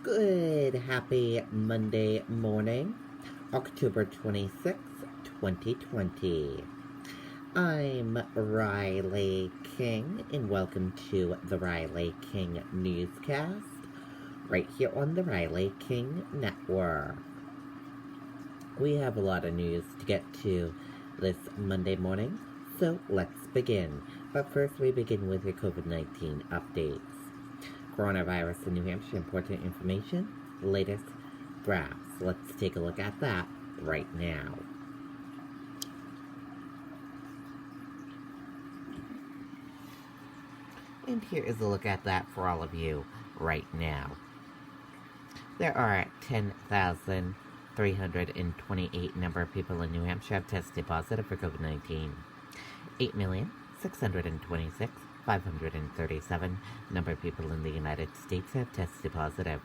Good, happy Monday morning, October 26th, 2020. I'm Riley King, and welcome to the Riley King Newscast, right here on the Riley King Network. We have a lot of news to get to this Monday morning, so let's begin. But first, we begin with your COVID-19 updates. Coronavirus in New Hampshire, important information, latest drafts. Let's take a look at that right now. And here is a look at that for all of you right now. There are 10,328 number of people in New Hampshire have tested positive for COVID-19. 8,626,537 number of people in the United States have tested positive.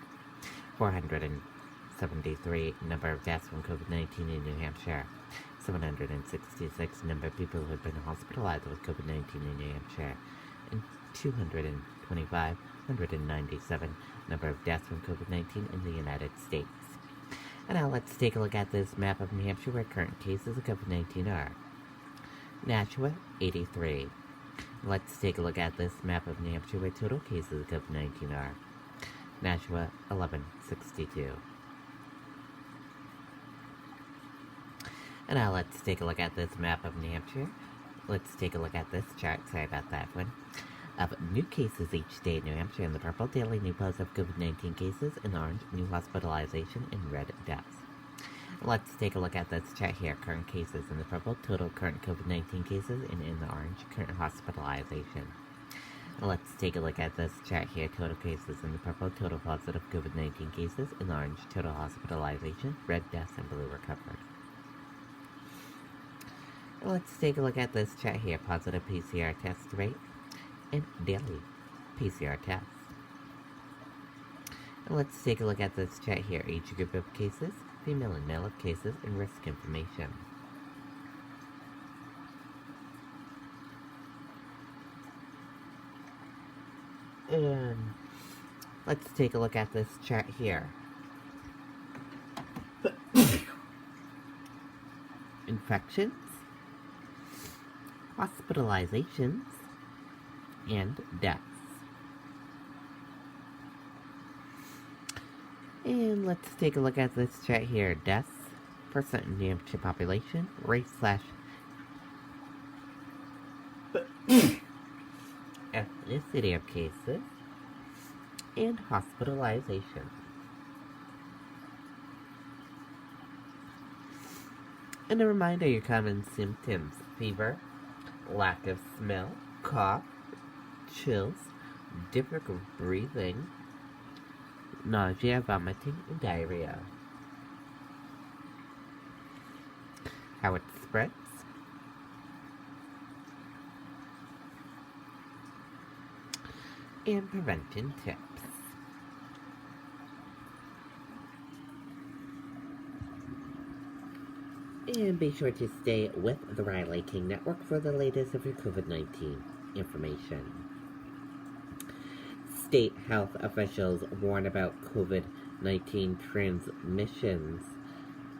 473 number of deaths from COVID-19 in New Hampshire. 766 number of people who have been hospitalized with COVID-19 in New Hampshire. And 297 number of deaths from COVID-19 in the United States. And now let's take a look at this map of New Hampshire where current cases of COVID-19 are. Nashua, 83. Let's take a look at this map of New Hampshire where total cases of COVID-19 are. Nashua, 1162. And now let's take a look at this map of New Hampshire. Let's take a look at this chart, sorry about that one, of new cases each day in New Hampshire. In the purple, daily new positive COVID-19 cases. In orange, new hospitalization. In red, deaths. Let's take a look at this chart here. Current cases in the purple, total current COVID-19 cases, and in the orange, current hospitalization. Let's take a look at this chart here. Total cases in the purple, total positive COVID-19 cases. In the orange, total hospitalization. Red, deaths, and blue, recovered. Let's take a look at this chart here. Positive PCR test rate and daily PCR tests. And let's take a look at this chart here. Age group of cases, female and male of cases, and risk information. And let's take a look at this chart here. Infections, hospitalizations, and deaths. And let's take a look at this chart here. Deaths, percent in New Hampshire population, race / ethnicity of cases, and hospitalization. And a reminder, your common symptoms: fever, lack of smell, cough, chills, difficult breathing, nausea, vomiting, and diarrhea. How it spreads. And prevention tips. And be sure to stay with the Riley King Network for the latest of your COVID-19 information. State health officials warn about COVID-19 transmissions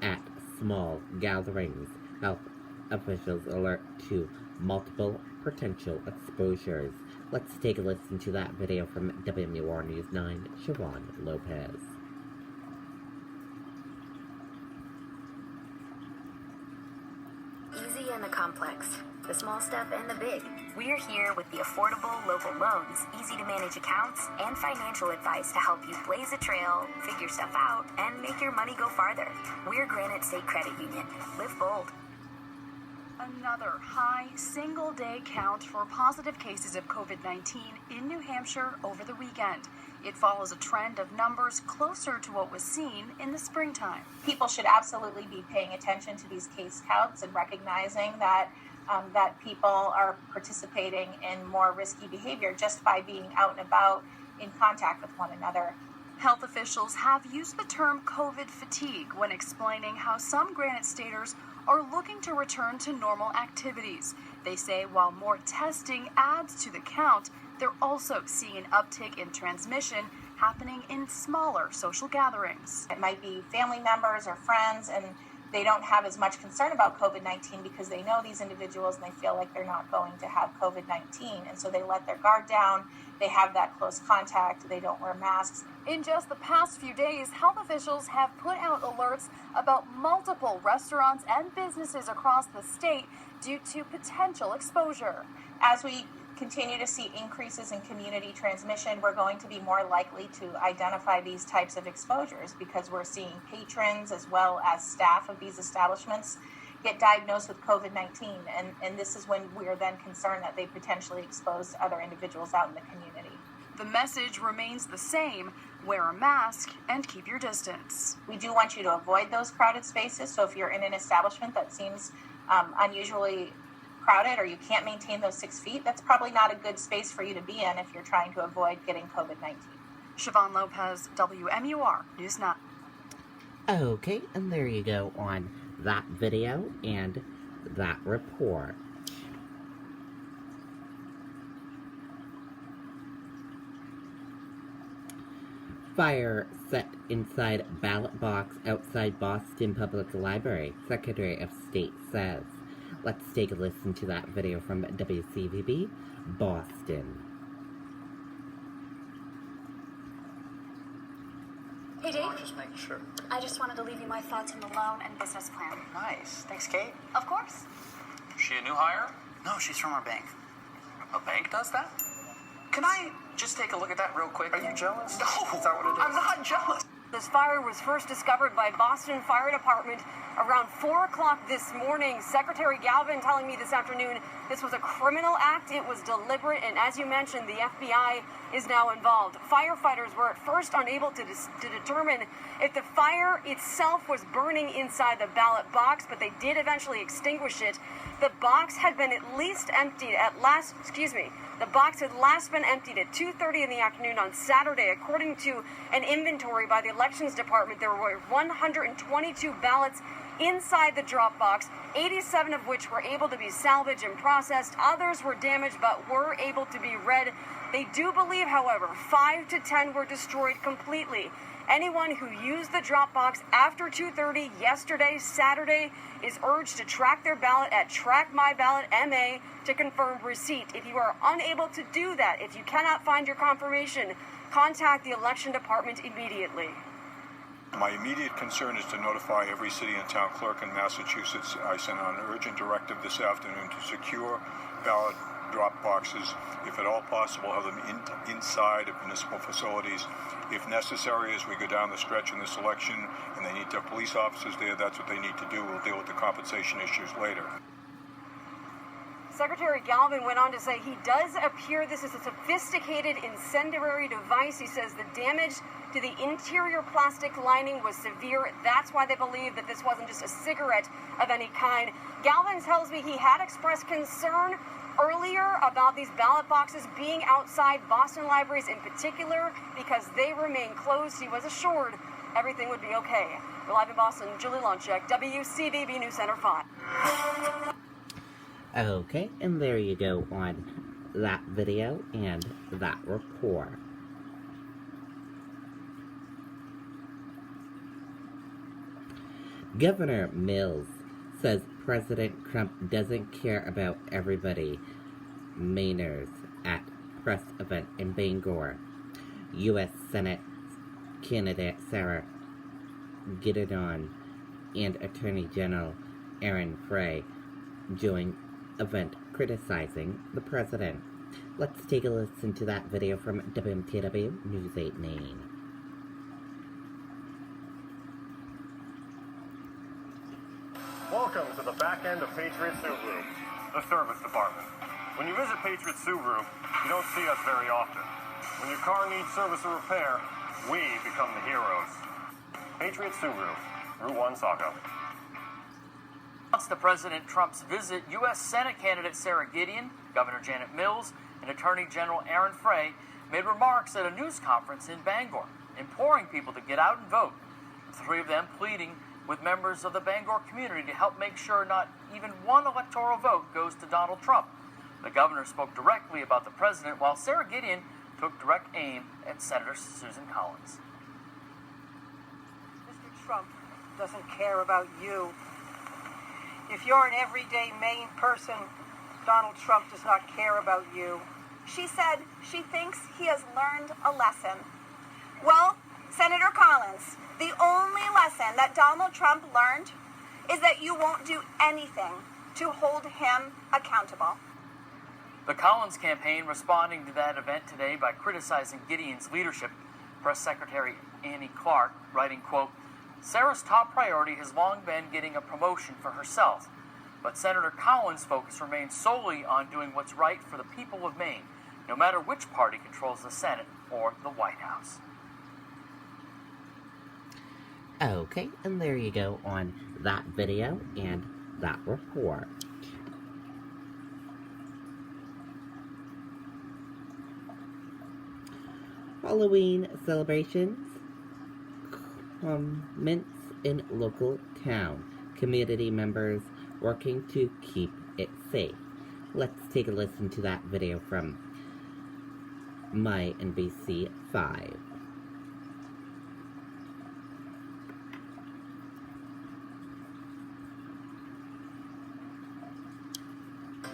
at small gatherings. Health officials alert to multiple potential exposures. Let's take a listen to that video from WMUR News 9, Siobhan Lopez. Easy and the complex, the small stuff and the big. We're here with the affordable local loans, easy to manage accounts, and financial advice to help you blaze a trail, figure stuff out, and make your money go farther. We're Granite State Credit Union. Live bold. Another high single-day count for positive cases of COVID-19 in New Hampshire over the weekend. It follows a trend of numbers closer to what was seen in the springtime. People should absolutely be paying attention to these case counts and recognizing that people are participating in more risky behavior just by being out and about in contact with one another. Health officials have used the term COVID fatigue when explaining how some Granite Staters are looking to return to normal activities. They say while more testing adds to the count, they're also seeing an uptick in transmission happening in smaller social gatherings. It might be family members or friends, and they don't have as much concern about COVID-19 because they know these individuals and they feel like they're not going to have COVID-19. And so they let their guard down. They have that close contact. They don't wear masks. In just the past few days, health officials have put out alerts about multiple restaurants and businesses across the state due to potential exposure. As we continue to see increases in community transmission, we're going to be more likely to identify these types of exposures because we're seeing patrons as well as staff of these establishments get diagnosed with COVID-19. And this is when we are then concerned that they potentially exposed other individuals out in the community. The message remains the same: wear a mask and keep your distance. We do want you to avoid those crowded spaces. So if you're in an establishment that seems unusually crowded or you can't maintain those 6 feet, that's probably not a good space for you to be in if you're trying to avoid getting COVID-19. Siobhan Lopez, WMUR News 9. Okay, and there you go on that video and that report. Fire set inside ballot box outside Boston Public Library, Secretary of State says. Let's take a listen to that video from WCVB, Boston. Hey, Dave. Oh, just making sure. I just wanted to leave you my thoughts on the loan and business plan. Nice. Thanks, Kate. Of course. She a new hire? No, she's from our bank. A bank does that? Can I just take a look at that real quick? Are you jealous? No. Is that what it is? I'm not jealous. This fire was first discovered by Boston Fire Department around 4 o'clock this morning. Secretary Galvin telling me this afternoon this was a criminal act. It was deliberate, and as you mentioned, the FBI is now involved. Firefighters were at first unable to determine if the fire itself was burning inside the ballot box, but they did eventually extinguish it. The box had been The box had last been emptied at 2:30 in the afternoon on Saturday. According to an inventory by the Elections Department, there were 122 ballots inside the drop box, 87 of which were able to be salvaged and processed. Others were damaged but were able to be read. They do believe, however, 5 to 10 were destroyed completely. Anyone who used the drop box after 2:30 yesterday, Saturday, is urged to track their ballot at TrackMyBallotMA to confirm receipt. If you are unable to do that, if you cannot find your confirmation, contact the election department immediately. My immediate concern is to notify every city and town clerk in Massachusetts. I sent out an urgent directive this afternoon to secure ballot drop boxes, if at all possible, have them inside of municipal facilities. If necessary, as we go down the stretch in this election and they need to have police officers there, that's what they need to do. We'll deal with the compensation issues later. Secretary Galvin went on to say he does appear this is a sophisticated incendiary device. He says the damage to the interior plastic lining was severe. That's why they believe that this wasn't just a cigarette of any kind. Galvin tells me he had expressed concern earlier about these ballot boxes being outside Boston libraries in particular because they remain closed. He was assured everything would be okay. We're live in Boston, Julie Lonchek, WCVB News Center 5. Okay, and there you go on that video and that report. Governor Mills says President Trump doesn't care about everybody. Mainers at press event in Bangor. U.S. Senate candidate Sarah Gittendon and Attorney General Aaron Frey join event criticizing the president. Let's take a listen to that video from WMTW News 8 Maine. Welcome to the back end of Patriot Subaru, the service department. When you visit Patriot Subaru, you don't see us very often. When your car needs service or repair, we become the heroes. Patriot Subaru, Route 1 Saco. Once the President Trump's visit, U.S. Senate candidate Sarah Gideon, Governor Janet Mills, and Attorney General Aaron Frey made remarks at a news conference in Bangor, imploring people to get out and vote. The three of them pleading with members of the Bangor community to help make sure not even one electoral vote goes to Donald Trump. The governor spoke directly about the president, while Sarah Gideon took direct aim at Senator Susan Collins. Mr. Trump doesn't care about you. If you're an everyday Maine person, Donald Trump does not care about you. She said she thinks he has learned a lesson. Well, Senator Collins, the only lesson that Donald Trump learned is that you won't do anything to hold him accountable. The Collins campaign responding to that event today by criticizing Gideon's leadership. Press Secretary Annie Clark writing, quote, Sarah's top priority has long been getting a promotion for herself, but Senator Collins' focus remains solely on doing what's right for the people of Maine, no matter which party controls the Senate or the White House. Okay, and there you go on that video and that report. Halloween celebrations commence in local town. Community members working to keep it safe. Let's take a listen to that video from my NBC 5.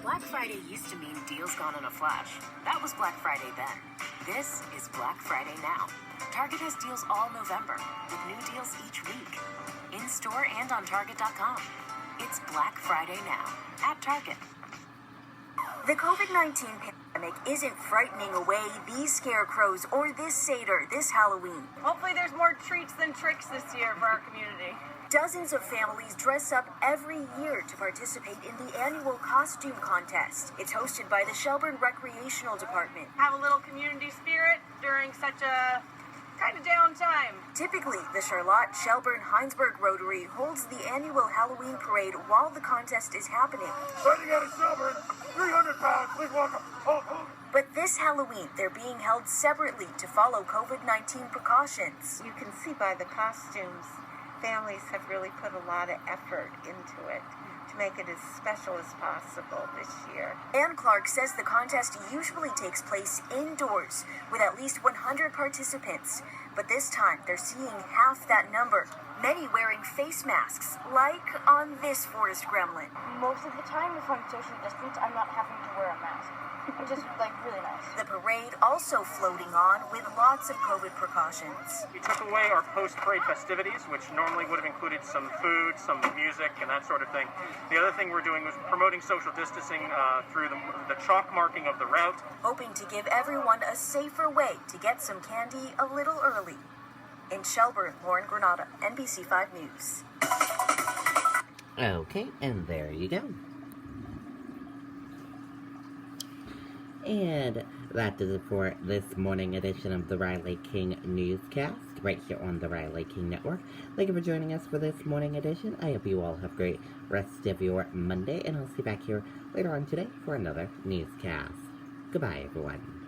Black Friday used to mean deals gone in a flash. That was Black Friday then. This is Black Friday now. Target has deals all November, with new deals each week. In-store and on Target.com. It's Black Friday now, at Target. The COVID-19 pandemic isn't frightening away these scarecrows or this satyr this Halloween. Hopefully there's more treats than tricks this year for our community. Dozens of families dress up every year to participate in the annual costume contest. It's hosted by the Shelburne Recreational Department. Have a little community spirit during such a kind of down time. Typically, the Charlotte Shelburne Heinsberg Rotary holds the annual Halloween parade while the contest is happening. Fighting out of Shelburne, 300 pounds, please welcome. But this Halloween, they're being held separately to follow COVID-19 precautions. You can see by the costumes, families have really put a lot of effort into it to make it as special as possible this year. Ann Clark says the contest usually takes place indoors with at least 100 participants, but this time they're seeing half that number, many wearing face masks, like on this forest gremlin. Most of the time, if I'm social distance, I'm not having to wear a mask, which is really nice. The parade also floating on with lots of COVID precautions. We took away our post-parade festivities, which normally would have included some food, some music, and that sort of thing. The other thing we're doing was promoting social distancing through the chalk marking of the route. Hoping to give everyone a safer way to get some candy a little early. In Shelburne, Lauren Granada, NBC 5 News. Okay, and there you go. And that does it for this morning edition of the Riley King Newscast, right here on the Riley King Network. Thank you for joining us for this morning edition. I hope you all have a great rest of your Monday, and I'll see you back here later on today for another newscast. Goodbye, everyone.